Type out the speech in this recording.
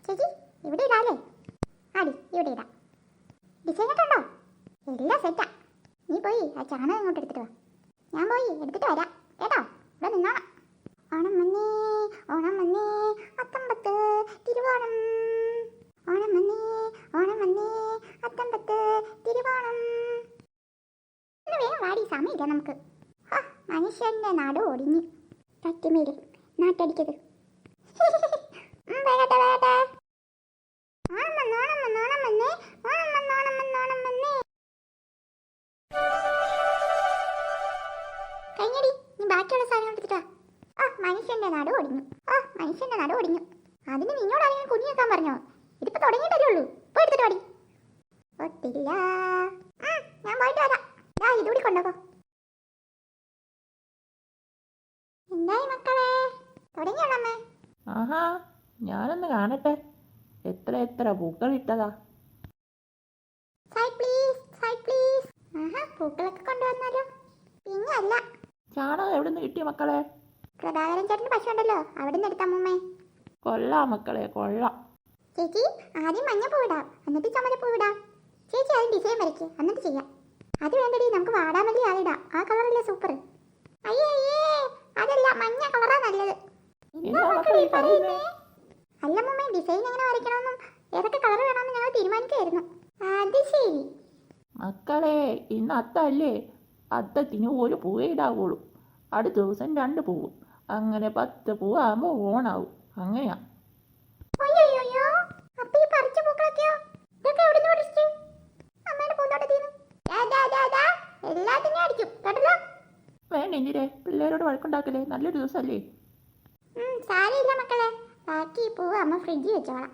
ചേച്ചി ഇവിടെ ഇടാല്ലേ? ആടി ഇവിടെ ഇടാം. ഡിസൈൻ ഒക്കെ ഉണ്ടോ? എല്ലാം സെറ്റാ. നീ പോയി ആ ചാണകം ഇങ്ങോട്ട് എടുത്തിട്ട് വാ. ഞാൻ പോയി എടുത്തിട്ട് വരാം കേട്ടോ. ഇവിടെ നിന്നോണം. ഓണം വന്നേ ഓണം വന്നേ അത്തമ്പത്ത് തിരുവോണം. ഓണം വന്നേ ഓണം വന്നേ അത്തമ്പത്ത് തിരുവോണം. ഇന്ന് വേഗം വാടി, സമയമില്ല നമുക്ക്. മനുഷ്യന്റെ നാട് ഒടിഞ്ഞു. പറ്റുമേല് നാട്ടടിക്കത്. വേഗട്ടെ വേഗട്ടെ. ഓണം വന്നോണം വന്നോണം വന്നേ ഓണം വന്നോണം വന്നോണം വന്നേ. കഴിഞ്ഞടി, നീ ബാക്കിയുള്ള സാധനം എടുത്തിട്ടാ. മനുഷ്യന്റെ നാട് ഒടിഞ്ഞു. മനുഷ്യന്റെ നാട് ഒടിഞ്ഞു. അതിന് നിന്നോട് ആരെങ്കിലും കുഞ്ഞു വെക്കാൻ പറഞ്ഞോ? ഇതിപ്പോ തുടങ്ങിയിട്ടല്ലേ ഉള്ളൂ. പോയി എടുത്തിട്ട് പാടി. ഒത്തില്ല. ഞാൻ പോയിട്ട് വരാം. ഇതുകൂടി കൊണ്ടുപോ. എന്തായി മക്കളെ, തുടങ്ങിയോളൂ അമ്മേ? ആഹാ, ഞാനൊന്ന് കാണട്ടെ. എത്ര എത്ര പൂക്കൾ ഇട്ടതാ. Side please, side please. പൂക്കളൊക്കെ കൊണ്ടുവന്നാലോ? പിന്നെ അല്ല. ചാണകം എവിടെ നിന്ന് കിട്ടിയ മക്കളെ? പ്രഭാകരൻ ചേട്ടന് പശു ഉണ്ടല്ലോ, അവിടെ നിന്ന് എടുത്തമ്മേ. കൊള്ളാം മക്കളെ, കൊള്ളാം. ചേച്ചി ആദ്യം മഞ്ഞ പൂവിടാം, എന്നിട്ട് ചുമല പൂവിടാം. ചേച്ചി ആദ്യം ഡിസൈൻ വരയ്ക്ക്, എന്നിട്ട് ചെയ്യാം. അത് വേണ്ടടി, നമുക്ക് വാടാമല്ലി ആയിടാം. ആ കളറല്ലേ സൂപ്പർ. അയ്യേ അതല്ല, മഞ്ഞ കളറാ നല്ലത്. അല്ല മമ്മേ, ഡിസൈൻ എങ്ങനെ വരയ്ക്കണമെന്നും ഏതൊക്കെ കളർ വേണമെന്നും ഞങ്ങൾ തീരുമാനിക്കായിരുന്നു. അത് ശരി മക്കളെ, ഇന്ന് അത്തല്ലേ? അത്തത്തിന് ഒരു പൂവേ ഇടാവുള്ളൂ. അടുത്ത ദിവസം 2 പൂവ്, അങ്ങനെ 10 പൂവാകുമ്പോൾ ഓണാവും. അങ്ങനെയാ. വേണ്ട എന്തിരെ പിള്ളേരോട് വഴക്കുണ്ടാക്കല്ലേ? നല്ലൊരു ദിവസമല്ലേ? സാരമില്ല മക്കളെ, ബാക്കി പൂവ് അമ്മ ഫ്രിഡ്ജിൽ വെച്ചോളാം.